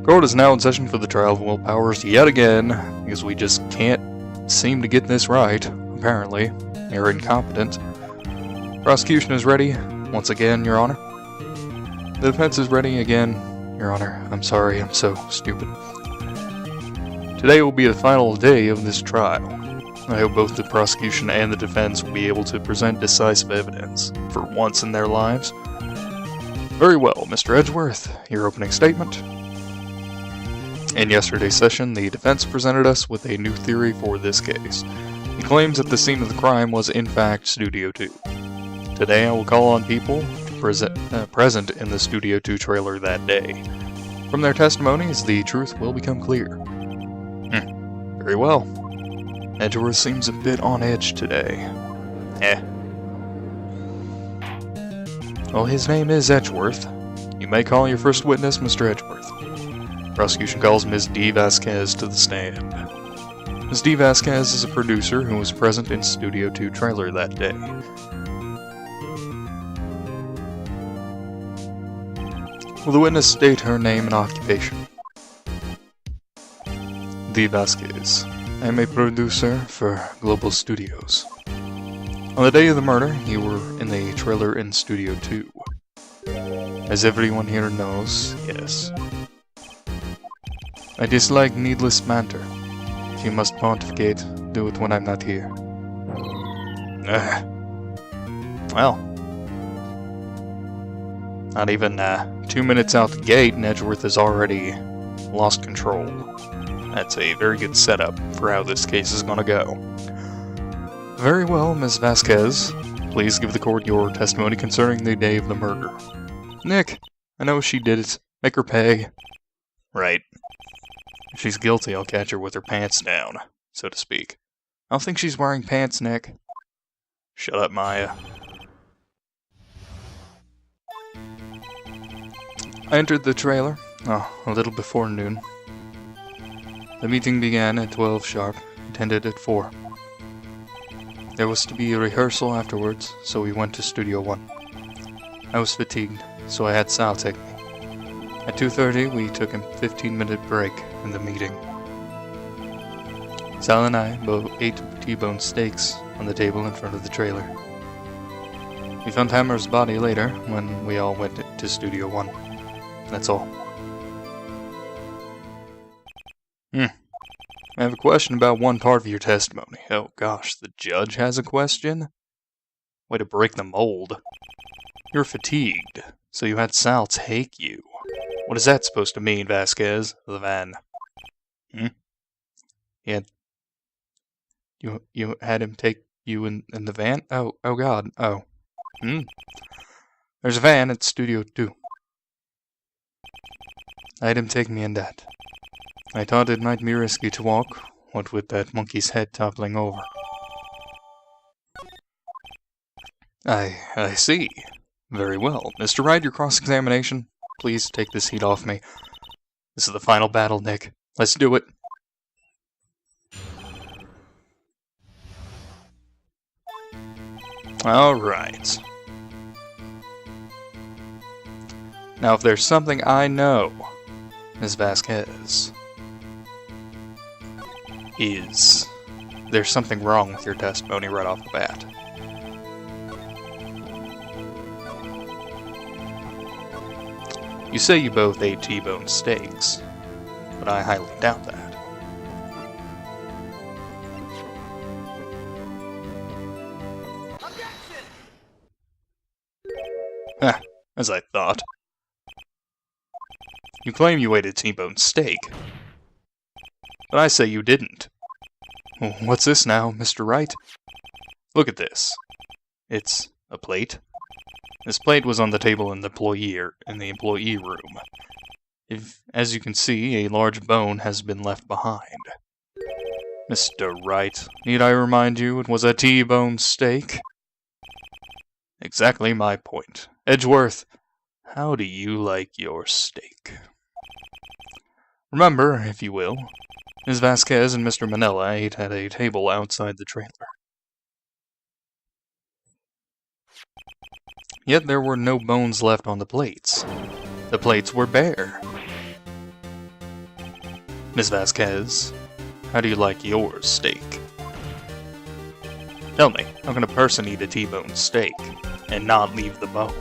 Court is now in session for the trial of Will Powers yet again, because we just can't seem to get this right, apparently. They're incompetent. Prosecution is ready, once again, Your Honor. The defense is ready again, Your Honor. I'm sorry, I'm so stupid. Today will be the final day of this trial. I hope both the prosecution and the defense will be able to present decisive evidence, for once in their lives. Very well, Mr. Edgeworth, your opening statement. In yesterday's session, the defense presented us with a new theory for this case. He claims that the scene of the crime was in fact Studio 2. Today I will call on people present in the Studio 2 trailer that day. From their testimonies, the truth will become clear. Very well. Edgeworth seems a bit on edge today. Well, his name is Edgeworth. You may call your first witness Mr. Edgeworth. Prosecution calls Ms. D. Vasquez to the stand. Ms. D. Vasquez is a producer who was present in Studio 2 trailer that day. Will the witness state her name and occupation? D. Vasquez. I am a producer for Global Studios. On the day of the murder, you were in the trailer in Studio 2. As everyone here knows, yes. I dislike needless banter. If you must pontificate, do it when I'm not here. Well. Not even 2 minutes out the gate and Edgeworth has already lost control. That's a very good setup for how this case is gonna go. Very well, Ms. Vasquez. Please give the court your testimony concerning the day of the murder. Nick, I know she did it. Make her pay. Right. If she's guilty, I'll catch her with her pants down, so to speak. I don't think she's wearing pants, Nick. Shut up, Maya. I entered the trailer, a little before noon. The meeting began at 12 sharp, and ended at 4. There was to be a rehearsal afterwards, so we went to Studio 1. I was fatigued, so I had Sal take me. At 2:30, we took a 15-minute break in the meeting. Sal and I both ate T-bone steaks on the table in front of the trailer. We found Hammer's body later when we all went to Studio 1. That's all. I have a question about one part of your testimony. Oh gosh, the judge has a question? Way to break the mold. You're fatigued, so you had Sal take you. What is that supposed to mean, Vasquez? The van. You had him take you in the van? Oh god, oh. There's a van at Studio 2. I had him take me in that. I thought it might be risky to walk, what with that monkey's head toppling over. I see. Very well. Mr. Wright, your cross-examination. Please take this heat off me. This is the final battle, Nick. Let's do it. Alright. Now, if there's something I know, Ms. Vasquez, is there's something wrong with your testimony right off the bat. You say you both ate T-bone steaks, but I highly doubt that. As I thought. You claim you ate a T-bone steak, but I say you didn't. What's this now, Mr. Wright? Look at this. It's a plate. This plate was on the table in the employee room. As you can see, a large bone has been left behind. Mr. Wright, need I remind you it was a T-bone steak? Exactly my point. Edgeworth, how do you like your steak? Remember, if you will, Ms. Vasquez and Mr. Manella ate at a table outside the trailer. Yet there were no bones left on the plates. The plates were bare. Miss Vasquez, how do you like your steak? Tell me, how can a person eat a T-bone steak and not leave the bone?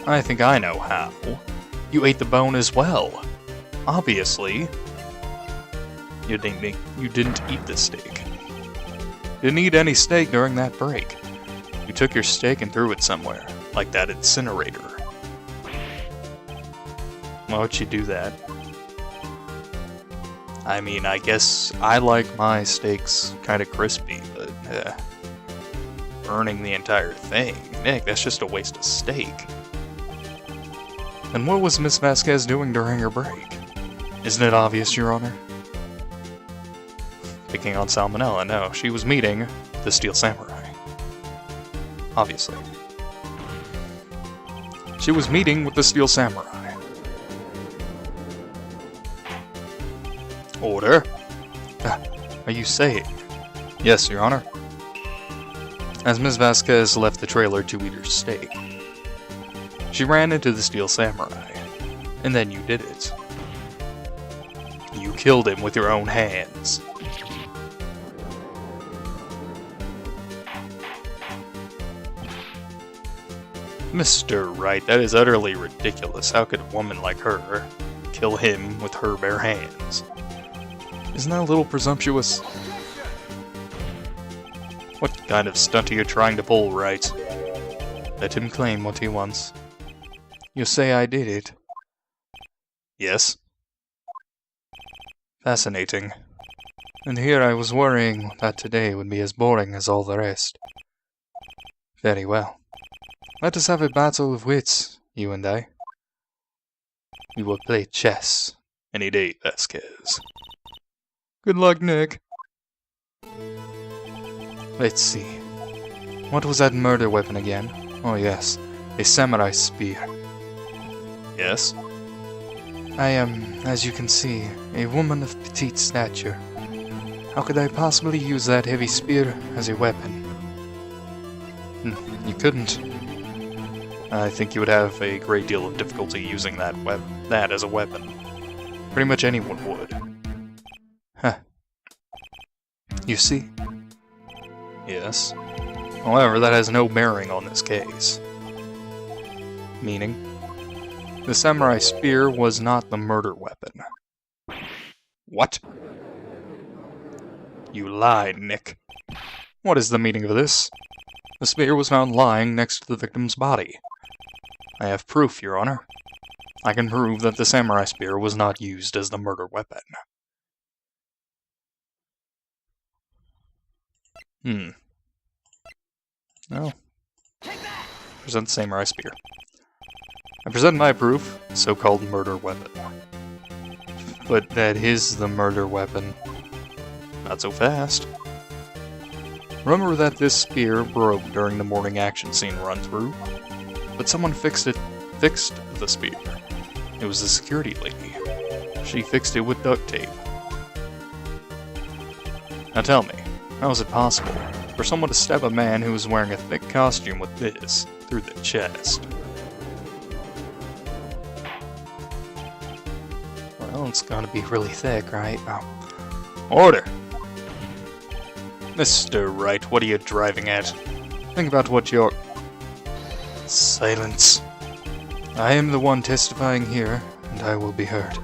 I think I know how. You ate the bone as well. Obviously. You didn't eat the steak. You didn't eat any steak during that break. You took your steak and threw it somewhere, like that incinerator. Why would you do that? I mean, I guess I like my steaks kind of crispy, but burning the entire thing, Nick, that's just a waste of steak. And what was Miss Vasquez doing during her break? Isn't it obvious, Your Honor? Picking on Salmonella, no, she was meeting the Steel Samurai. Obviously. She was meeting with the Steel Samurai. Order? Are you saying? Yes, Your Honor. As Ms. Vasquez left the trailer to eat her steak, she ran into the Steel Samurai, and then you did it. You killed him with your own hands. Mr. Wright, that is utterly ridiculous. How could a woman like her kill him with her bare hands? Isn't that a little presumptuous? What kind of stunt are you trying to pull, Wright? Let him claim what he wants. You say I did it? Yes. Fascinating. And here I was worrying that today would be as boring as all the rest. Very well. Let us have a battle of wits, you and I. We will play chess. Any day, Vasquez. Good luck, Nick. Let's see. What was that murder weapon again? Oh yes, a samurai spear. Yes? I am, as you can see, a woman of petite stature. How could I possibly use that heavy spear as a weapon? You couldn't. I think you would have a great deal of difficulty using that as a weapon. Pretty much anyone would. Huh. You see? Yes. However, that has no bearing on this case. Meaning? The samurai spear was not the murder weapon. What? You lied, Nick. What is the meaning of this? The spear was found lying next to the victim's body. I have proof, Your Honor. I can prove that the samurai spear was not used as the murder weapon. No. Present the samurai spear. I present my proof, so-called murder weapon. But that is the murder weapon. Not so fast. Remember that this spear broke during the morning action scene run-through? But someone fixed the spear. It was the security lady. She fixed it with duct tape. Now tell me, how is it possible for someone to stab a man who was wearing a thick costume with this through the chest? Well, it's gonna be really thick, right? Oh. Order! Mr. Wright, what are you driving at? Think about what you're... Silence. I am the one testifying here, and I will be heard.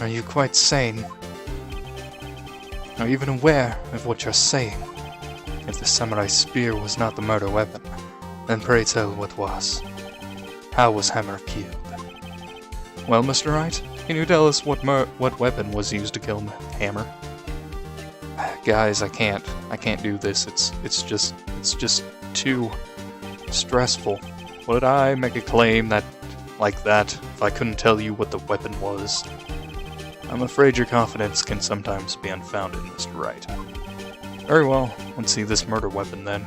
Are you quite sane? Are you even aware of what you're saying? If the samurai spear was not the murder weapon, then pray tell what was. How was Hammer killed? Well, Mr. Wright, can you tell us what weapon was used to kill Hammer? Guys, I can't do this. It's just too stressful. Would I make a claim like that if I couldn't tell you what the weapon was? I'm afraid your confidence can sometimes be unfounded, Mr. Wright. Very well, let's see this murder weapon then.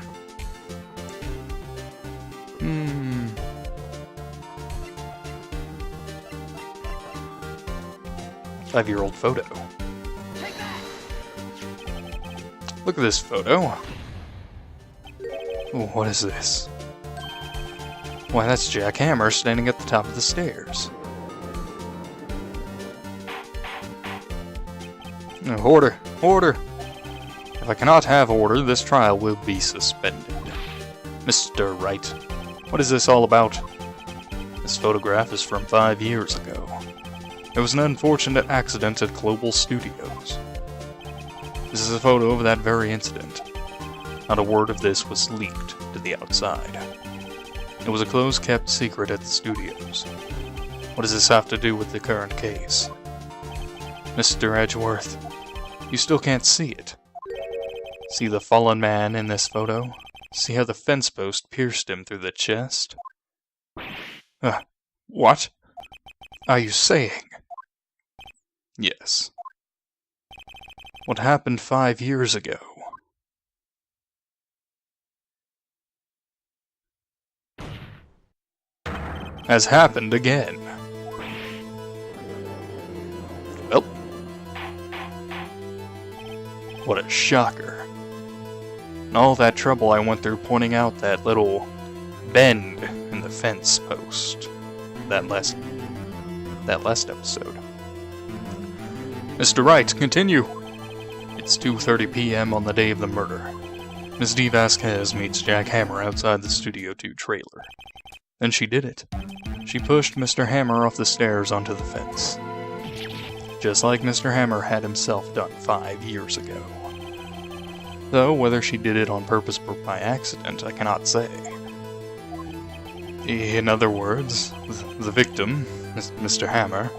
5-year-old photo. Look at this photo. Ooh, what is this? Why, that's Jack Hammer standing at the top of the stairs. Order! Order! If I cannot have order, this trial will be suspended. Mr. Wright, what is this all about? This photograph is from 5 years ago. There was an unfortunate accident at Global Studios. This is a photo of that very incident. Not a word of this was leaked to the outside. It was a close-kept secret at the studios. What does this have to do with the current case? Mr. Edgeworth, you still can't see it. See the fallen man in this photo? See how the fence post pierced him through the chest? What are you saying? Yes. What happened 5 years ago? Has happened again. Well, what a shocker. And all that trouble I went through pointing out that little bend in the fence post. That last episode. Mr. Wright, continue! It's 2:30 p.m. on the day of the murder. Miss D. Vasquez meets Jack Hammer outside the Studio 2 trailer. Then she did it. She pushed Mr. Hammer off the stairs onto the fence. Just like Mr. Hammer had himself done 5 years ago. Though whether she did it on purpose or by accident, I cannot say. In other words, the victim, Mr. Hammer,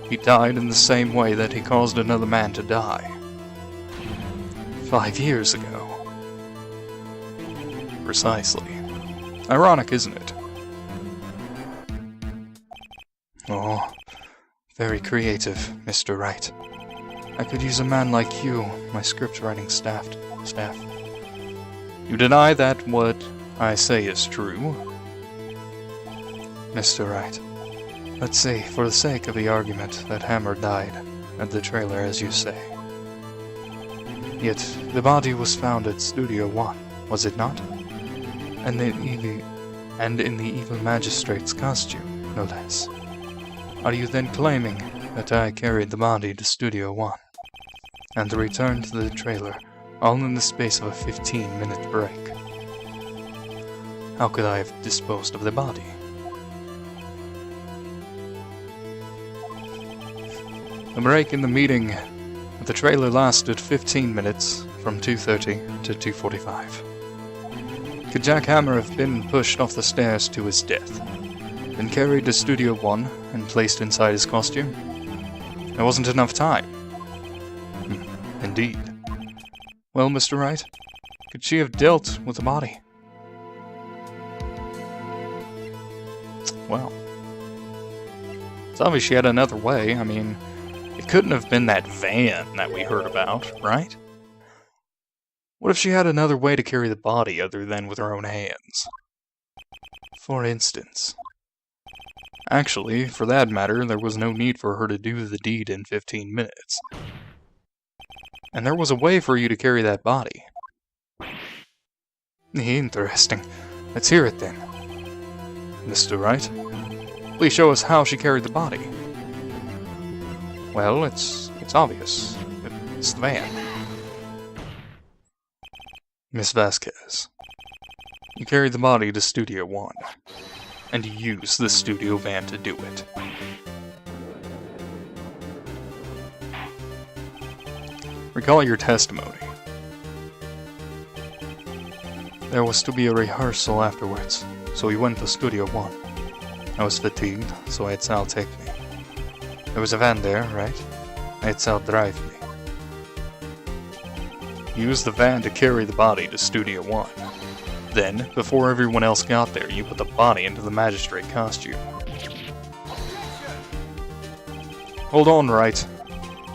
he died in the same way that he caused another man to die. 5 years ago. Precisely. Ironic, isn't it? Oh, very creative, Mr. Wright. I could use a man like you, my script-writing staff. You deny that what I say is true? Mr. Wright, let's say, for the sake of the argument, that Hammer died at the trailer, as you say. Yet, the body was found at Studio 1, was it not? And in the evil magistrate's costume, no less. Are you then claiming that I carried the body to Studio 1, and returned to the trailer, all in the space of a 15-minute break? How could I have disposed of the body? The break in the meeting at the trailer lasted 15 minutes, from 2:30 to 2:45. Could Jack Hammer have been pushed off the stairs to his death, then carried to Studio 1 and placed inside his costume? There wasn't enough time. Indeed. Well, Mr. Wright, could she have dealt with the body? Well, it's obvious she had another way. I mean, it couldn't have been that van that we heard about, right? What if she had another way to carry the body other than with her own hands? For instance. Actually, for that matter, there was no need for her to do the deed in 15 minutes. And there was a way for you to carry that body. Interesting. Let's hear it then. Mr. Wright, please show us how she carried the body. Well, it's obvious. It's the van. Miss Vasquez, you carried the body to Studio 1, and you used the studio van to do it. Recall your testimony. There was to be a rehearsal afterwards, so we went to Studio 1. I was fatigued, so I had Sal take me. There was a van there, right? I had Sal drive me. Use the van to carry the body to Studio 1. Then, before everyone else got there, you put the body into the magistrate costume. Hold on, Wright.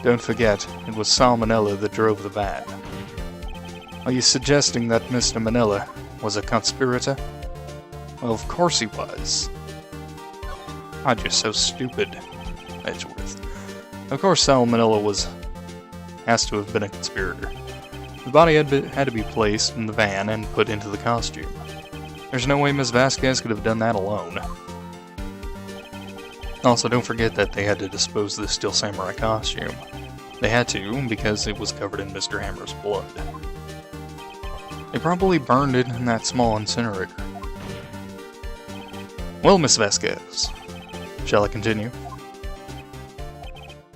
Don't forget, it was Sal Manella that drove the van. Are you suggesting that Mr. Manella was a conspirator? Well, of course he was. God, you're so stupid, Edgeworth. Of course Sal Manella has to have been a conspirator. The body had to be placed in the van and put into the costume. There's no way Miss Vasquez could have done that alone. Also, don't forget that they had to dispose of the Steel Samurai costume. They had to, because it was covered in Mr. Hammer's blood. They probably burned it in that small incinerator. Well, Miss Vasquez, shall I continue?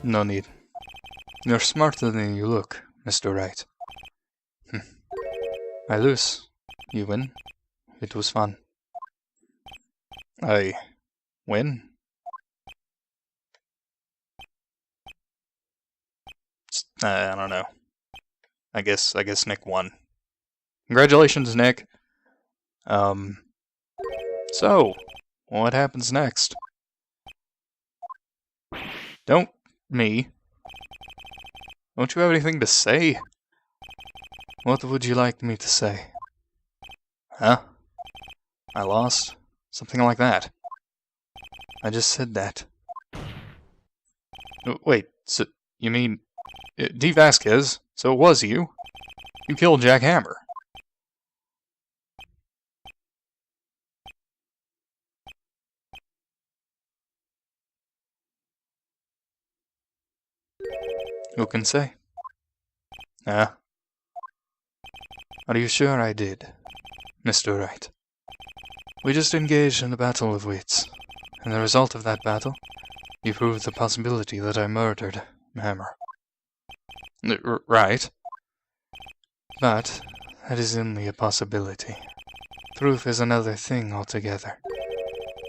No need. You're smarter than you look, Mr. Wright. I lose. You win. It was fun. I win? I don't know. I guess Nick won. Congratulations, Nick. So, what happens next? Don't you have anything to say? What would you like me to say? Huh? I lost? Something like that. I just said that. Wait, so you mean... D. Vasquez, so it was you? You killed Jack Hammer. Who can say? Are you sure I did, Mr. Wright? We just engaged in a battle of wits, and the result of that battle, you proved the possibility that I murdered Hammer. Right. But that is only a possibility. Proof is another thing altogether.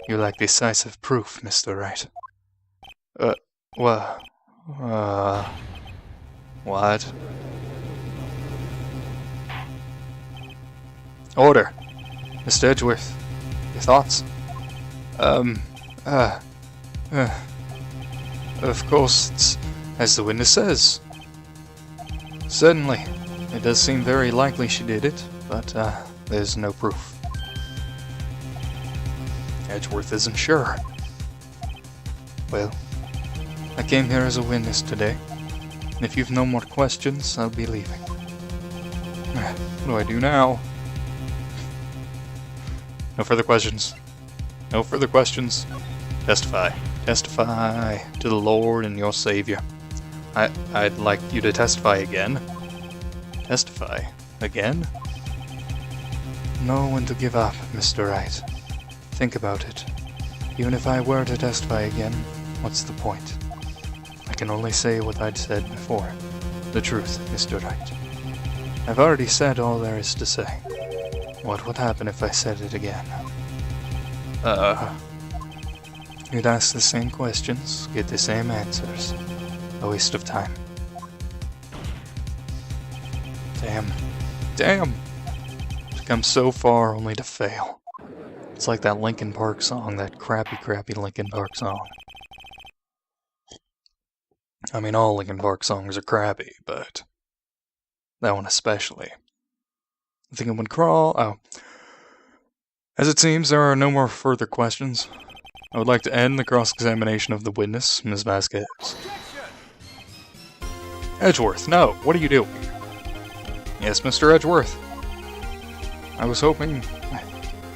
You lack decisive proof, Mr. Wright. What? Order. Mr. Edgeworth, your thoughts? Of course, it's as the witness says. Certainly. It does seem very likely she did it, but, there's no proof. Edgeworth isn't sure. Well, I came here as a witness today. And if you've no more questions, I'll be leaving. What do I do now? No further questions. No further questions. Testify. Testify to the Lord and your Savior. I'd like you to testify again. Testify? Again? Know when to give up, Mr. Wright. Think about it. Even if I were to testify again, what's the point? I can only say what I'd said before. The truth, Mr. Wright. I've already said all there is to say. What would happen if I said it again? You'd ask the same questions, get the same answers. A waste of time. Damn! To come so far only to fail. It's like that Linkin Park song, that crappy Linkin Park song. I mean, all Linkin Park songs are crappy, but that one especially. I think it would crawl. Oh. As it seems, there are no more further questions. I would like to end the cross-examination of the witness, Ms. Vasquez. Edgeworth, no, what are you doing? Yes, Mr. Edgeworth. I was hoping...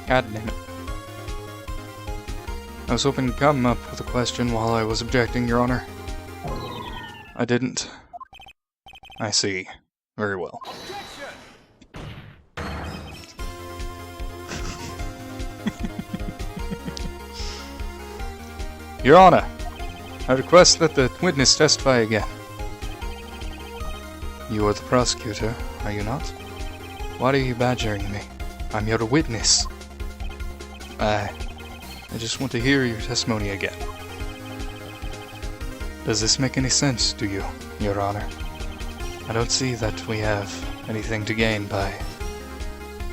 God damn it. I was hoping to come up with a question while I was objecting, Your Honor. I didn't. I see. Very well. Your Honor, I request that the witness testify again. You are the prosecutor, are you not? Why are you badgering me? I'm your witness. I just want to hear your testimony again. Does this make any sense to you, Your Honor? I don't see that we have anything to gain by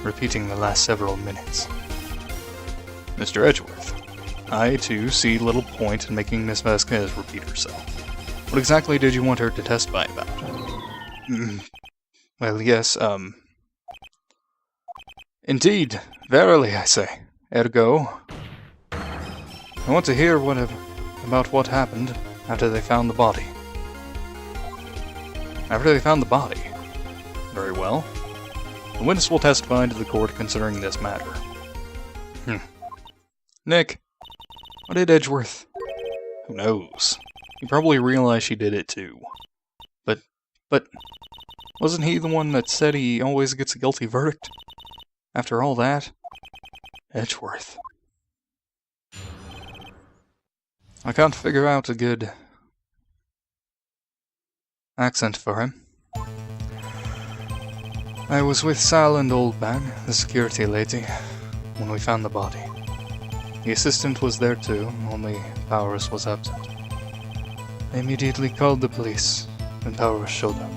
repeating the last several minutes. Mr. Edgeworth, I too see little point in making Miss Vasquez repeat herself. What exactly did you want her to testify about? Well, yes, Indeed, verily, I say. Ergo, I want to hear about what happened after they found the body. After they found the body? Very well. The witness will testify to the court concerning this matter. Nick, what did Edgeworth? Who knows? You probably realize she did it too. But wasn't he the one that said he always gets a guilty verdict? After all that? Edgeworth. I can't figure out a good accent for him. I was with Sal and Oldbag, the security lady, when we found the body. The assistant was there too, only Powers was absent. I immediately called the police, and Powers showed up.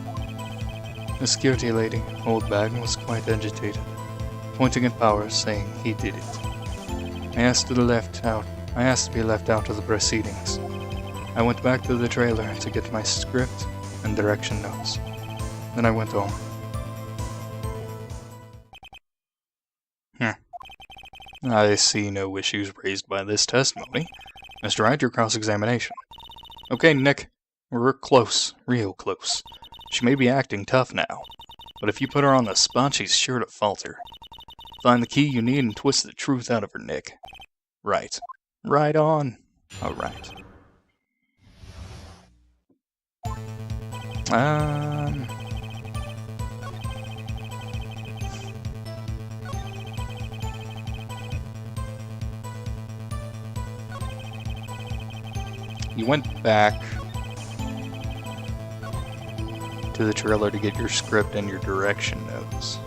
The security lady, Oldbag, was quite agitated, pointing at Powers, saying he did it. I asked to be left out of the proceedings. I went back to the trailer to get my script and direction notes. Then I went home. I see no issues raised by this testimony. Mr. Wright, your cross-examination. Okay, Nick. We're close. Real close. She may be acting tough now, but if you put her on the spot, she's sure to falter. Find the key you need and twist the truth out of her, Nick. Right. Right on. Alright. You went back to the trailer to get your script and your direction notes.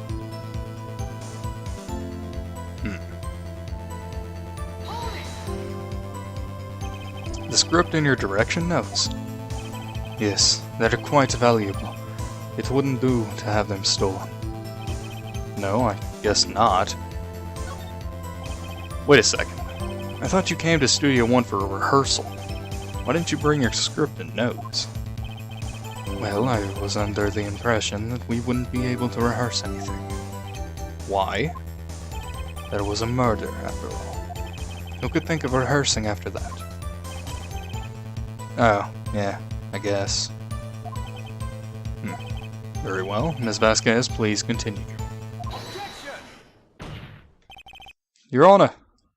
The script and your direction notes? Yes, that are quite valuable. It wouldn't do to have them stolen. No, I guess not. Wait a second. I thought you came to Studio One for a rehearsal. Why didn't you bring your script and notes? Well, I was under the impression that we wouldn't be able to rehearse anything. Why? There was a murder, after all. Who could think of rehearsing after that? Oh, yeah, I guess. Very well. Ms. Vasquez, please continue. Your Honor,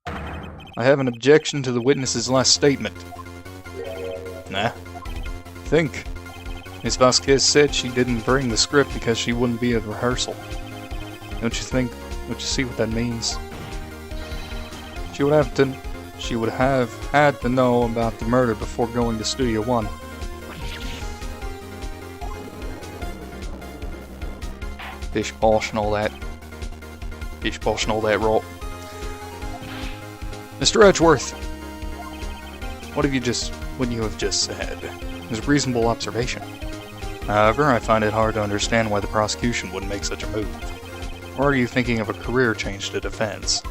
I have an objection to the witness's last statement. Nah. Think. Ms. Vasquez said she didn't bring the script because she wouldn't be at rehearsal. Don't you see what that means? She would have had to know about the murder before going to Studio One. Bish bosh and all that rot. Mr. Edgeworth, what you have just said is a reasonable observation. However, I find it hard to understand why the prosecution would make such a move. Or are you thinking of a career change to defense?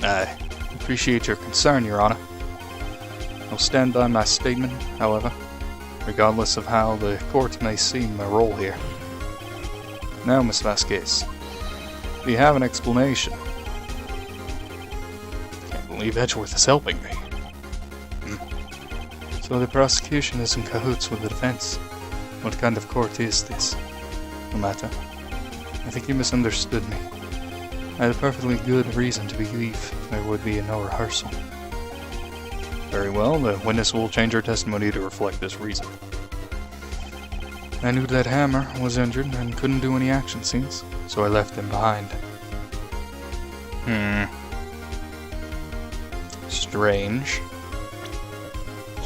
I appreciate your concern, Your Honor. I'll stand by my statement, however, regardless of how the court may see my role here. Now, Miss Vasquez, do you have an explanation? Can't believe Edgeworth is helping me. So the prosecution is in cahoots with the defense. What kind of court is this? No matter. I think you misunderstood me. I had a perfectly good reason to believe there would be no rehearsal. Very well, the witness will change her testimony to reflect this reason. I knew that Hammer was injured and couldn't do any action scenes, so I left him behind. Strange.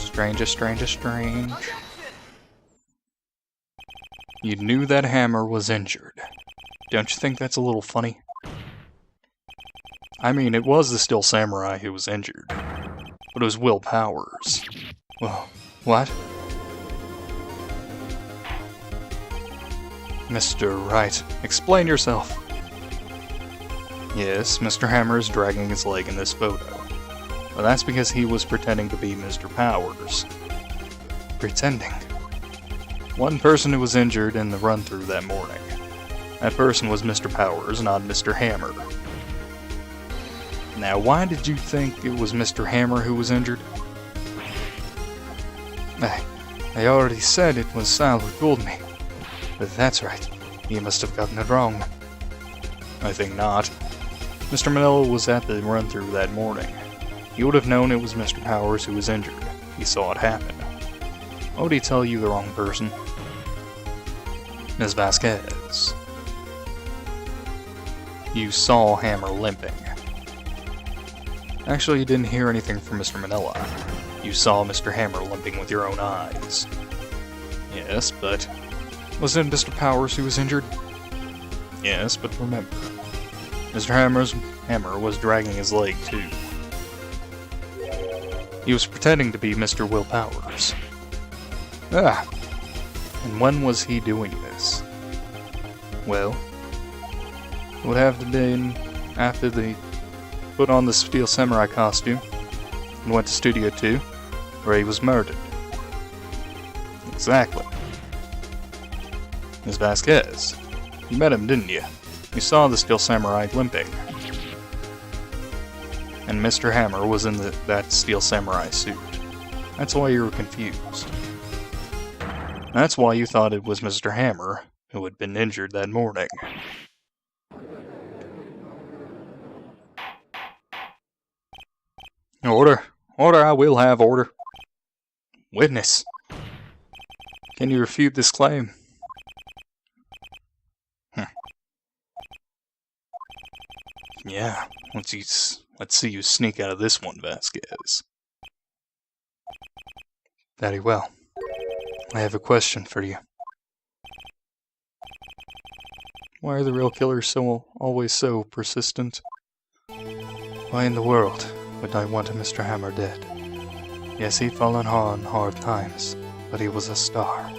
Strange. You knew that Hammer was injured. Don't you think that's a little funny? I mean, it was the Steel Samurai who was injured, but it was Will Powers. Well, what? Mr. Wright, explain yourself. Yes, Mr. Hammer is dragging his leg in this photo. But that's because he was pretending to be Mr. Powers. Pretending? One person who was injured in the run-through that morning. That person was Mr. Powers, not Mr. Hammer. Now, why did you think it was Mr. Hammer who was injured? I already said it was Sal who told me. But that's right. You must have gotten it wrong. I think not. Mr. Manila was at the run-through that morning. He would have known it was Mr. Powers who was injured. He saw it happen. Why would he tell you the wrong person? Ms. Vasquez. You saw Hammer limping. Actually, you didn't hear anything from Mr. Manila. You saw Mr. Hammer limping with your own eyes. Yes, but... wasn't it Mr. Powers who was injured? Yes, but remember, Mr. Hammer was dragging his leg too. He was pretending to be Mr. Will Powers. Ah! And when was he doing this? Well, it would have been after they put on the Steel Samurai costume and went to Studio 2, where he was murdered. Exactly. Ms. Vasquez, you met him, didn't you? You saw the Steel Samurai limping. And Mr. Hammer was in that Steel Samurai suit. That's why you were confused. That's why you thought it was Mr. Hammer who had been injured that morning. Order! Order! I will have order! Witness! Can you refute this claim? Yeah, let's see you sneak out of this one, Vasquez. Very well. I have a question for you. Why are the real killers always so persistent? Why in the world would I want Mr. Hammer dead? Yes, he'd fallen on hard times, but he was a star.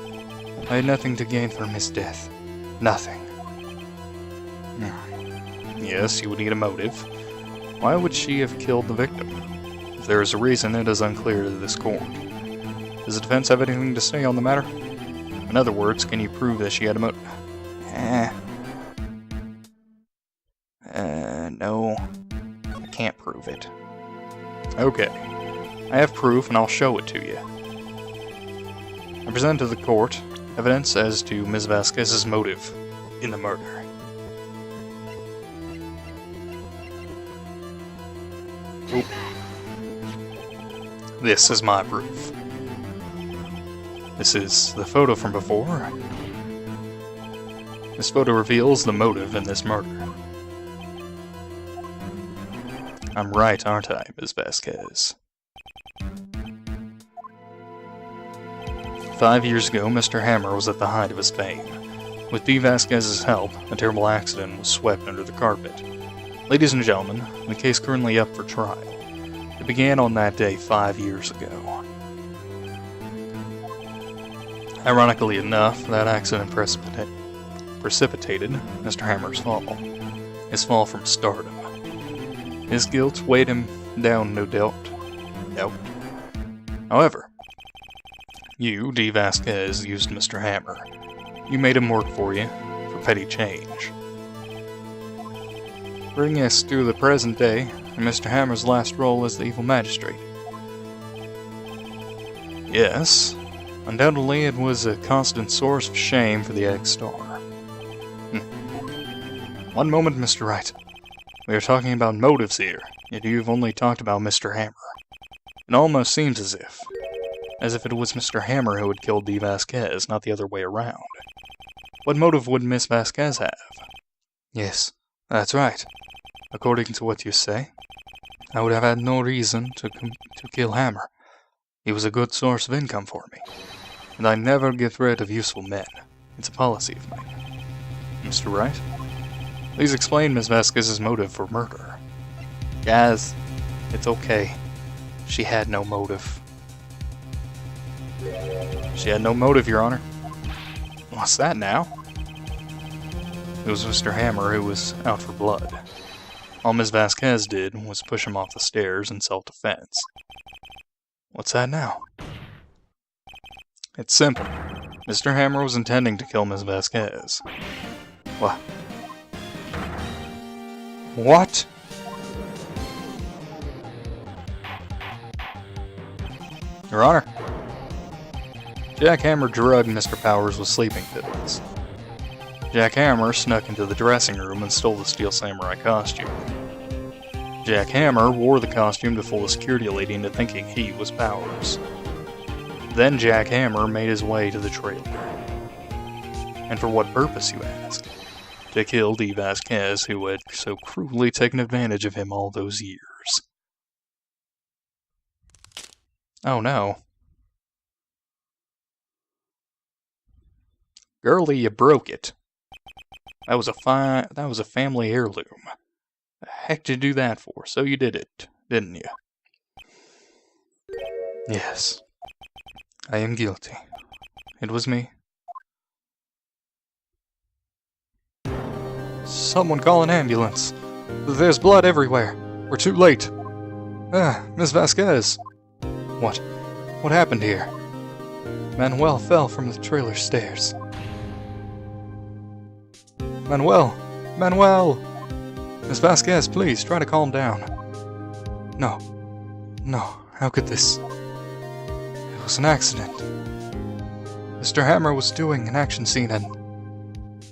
I had nothing to gain from his death. Nothing. Yes, you would need a motive. Why would she have killed the victim? If there is a reason, it is unclear to this court. Does the defense have anything to say on the matter? In other words, can you prove that she had a motive? No. I can't prove it. Okay. I have proof and I'll show it to you. I present to the court evidence as to Ms. Vasquez's motive in the murder. Oop. This is my proof. This is the photo from before. This photo reveals the motive in this murder. I'm right, aren't I, Ms. Vasquez? 5 years ago, Mr. Hammer was at the height of his fame. With D. Vasquez's help, a terrible accident was swept under the carpet. Ladies and gentlemen, the case currently up for trial. It began on that day 5 years ago. Ironically enough, that accident precipitated Mr. Hammer's fall. His fall from stardom. His guilt weighed him down, no doubt. However, you, D. Vasquez, used Mr. Hammer. You made him work for you, for petty change. Bringing us to the present day, and Mr. Hammer's last role as the evil magistrate. Yes, undoubtedly it was a constant source of shame for the ex-star. One moment, Mr. Wright. We are talking about motives here, yet you've only talked about Mr. Hammer. It almost seems as if it was Mr. Hammer who had killed D. Vasquez, not the other way around. What motive would Miss Vasquez have? Yes, that's right. According to what you say, I would have had no reason to kill Hammer. He was a good source of income for me, and I never get rid of useful men. It's a policy of mine. Mr. Wright? Please explain Ms. Vasquez's motive for murder. Guys, it's okay. She had no motive. She had no motive, Your Honor. What's that now? It was Mr. Hammer who was out for blood. All Ms. Vasquez did was push him off the stairs in self-defense. What's that now? It's simple. Mr. Hammer was intending to kill Ms. Vasquez. What? What? Your Honor, Jack Hammer drugged Mr. Powers with sleeping pills. Jack Hammer snuck into the dressing room and stole the Steel Samurai costume. Jack Hammer wore the costume to fool the security lady into thinking he was Powers. Then Jack Hammer made his way to the trailer. And for what purpose, you ask? To kill Diva, who had so cruelly taken advantage of him all those years. Oh no. Girlie, you broke it. That was a family heirloom. The heck did you do that for? So you did it, didn't you? Yes. I am guilty. It was me. Someone call an ambulance. There's blood everywhere. We're too late. Miss Vasquez. What? What happened here? Manuel fell from the trailer stairs. Manuel! Manuel! Miss Vasquez, please, try to calm down. No. No, how could this? It was an accident. Mr. Hammer was doing an action scene and...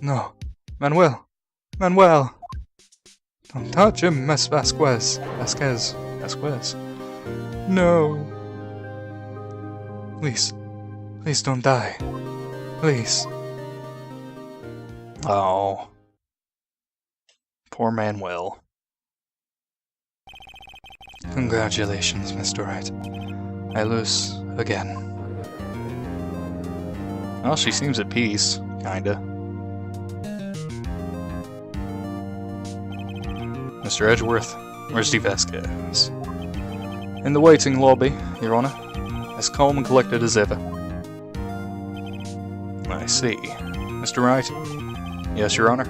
No. Manuel! Manuel! Don't touch him, Miss Vasquez. Vasquez. No. Please. Please don't die. Please. Oh. Poor Manuel. Congratulations, Mr. Wright. I lose again. Well, she seems at peace, kinda. Mr. Edgeworth, where's Diva Vasquez? In the waiting lobby, Your Honor, as calm and collected as ever. I see. Mr. Wright? Yes, Your Honor?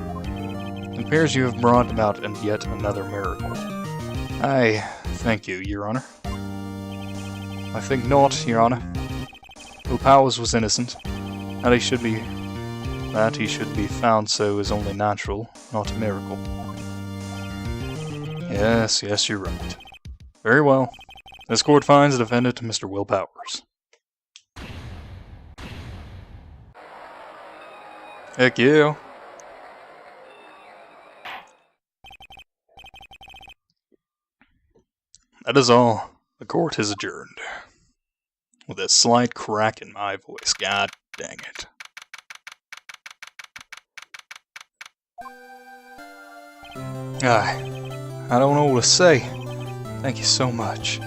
It appears you have brought about yet another miracle. I thank you, Your Honor. I think not, Your Honor. Will Powers was innocent. That he should be found so is only natural, not a miracle. Yes, you're right. Very well. This court finds the defendant Mr. Will Powers. Heck yeah. That is all. The court is adjourned. With a slight crack in my voice. God dang it. I don't know what to say. Thank you so much.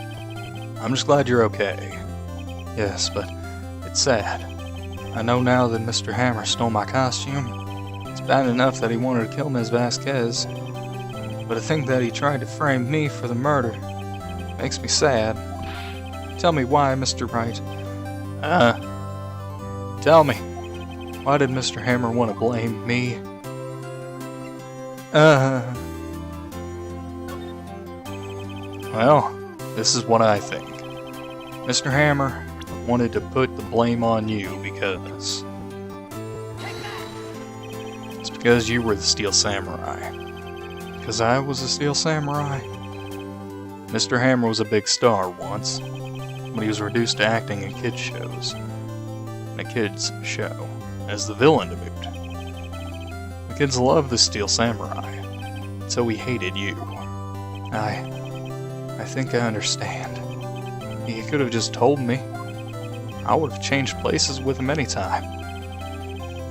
I'm just glad you're okay. Yes, but it's sad. I know now that Mr. Hammer stole my costume. It's bad enough that he wanted to kill Ms. Vasquez, but to think that he tried to frame me for the murder makes me sad. Tell me why, Mr. Wright. Tell me. Why did Mr. Hammer want to blame me? Well, this is what I think. Mr. Hammer wanted to put the blame on you because... It's because you were the Steel Samurai. Because I was a Steel Samurai. Mr. Hammer was a big star once, but he was reduced to acting in kids' shows. In a kids' show, as the villain to boot. The kids loved the Steel Samurai, so he hated you. I think I understand. He could have just told me. I would have changed places with him anytime.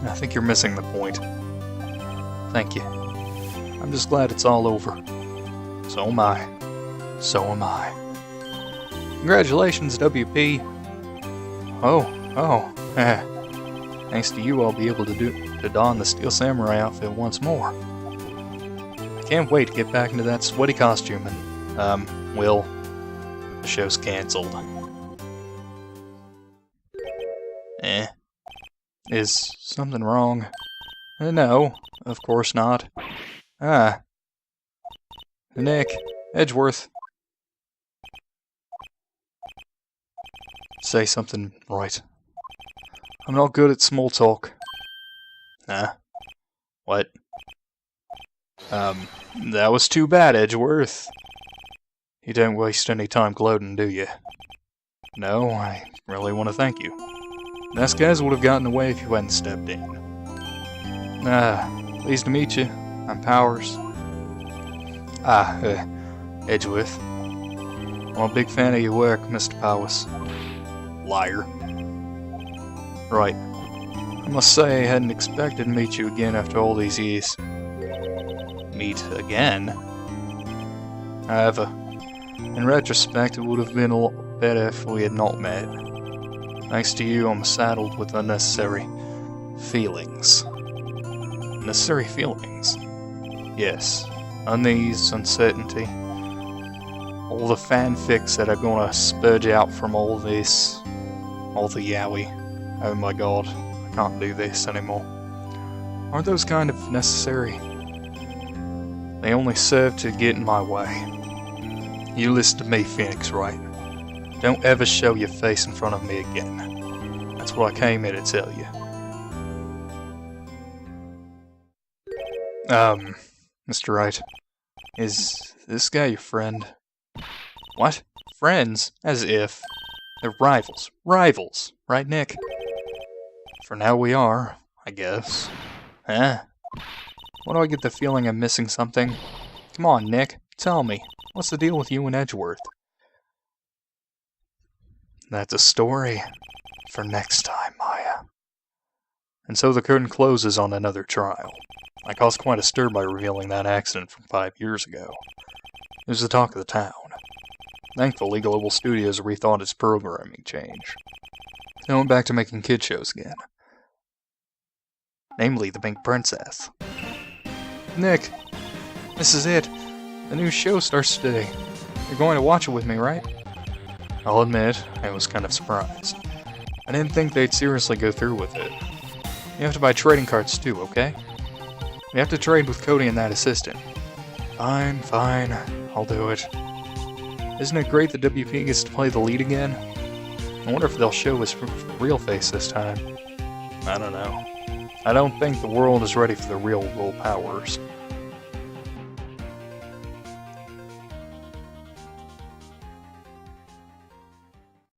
I think you're missing the point. Thank you. I'm just glad it's all over. So am I. So am I. Congratulations, WP. Oh. Thanks to you, I'll be able to don the Steel Samurai outfit once more. I can't wait to get back into that sweaty costume and, Will, the show's cancelled. Is something wrong? No, of course not. Nick, Edgeworth. Say something right. I'm not good at small talk. What? That was too bad, Edgeworth. You don't waste any time gloating, do you? No, I really want to thank you. Vasquez would have gotten away if you hadn't stepped in. Pleased to meet you. I'm Powers. Edgeworth. I'm a big fan of your work, Mr. Powers. Liar. Right. I must say I hadn't expected to meet you again after all these years. Meet again? However, in retrospect, it would have been a lot better if we had not met. Thanks to you, I'm saddled with unnecessary feelings. Unnecessary feelings? Yes. Unease, uncertainty. All the fanfics that are gonna spurge out from all this. All the yaoi. Oh my god, I can't do this anymore. Aren't those kind of necessary? They only serve to get in my way. You listen to me, Phoenix Wright. Don't ever show your face in front of me again. That's what I came here to tell you. Mr. Wright, is this guy your friend? What? Friends? As if. They're rivals. Rivals! Right, Nick? For now we are, I guess. Huh? Why do I get the feeling I'm missing something? Come on, Nick. Tell me. What's the deal with you and Edgeworth? That's a story for next time, Maya. And so the curtain closes on another trial. I caused quite a stir by revealing that accident from 5 years ago. It was the talk of the town. Thankfully, Global Studios rethought its programming change. They went back to making kid shows again. Namely, The Pink Princess. Nick, this is it. The new show starts today. You're going to watch it with me, right? I'll admit, I was kind of surprised. I didn't think they'd seriously go through with it. You have to buy trading cards too, okay? You have to trade with Cody and that assistant. Fine, I'll do it. Isn't it great that WP gets to play the lead again? I wonder if they'll show his real face this time. I don't know. I don't think the world is ready for the real world powers.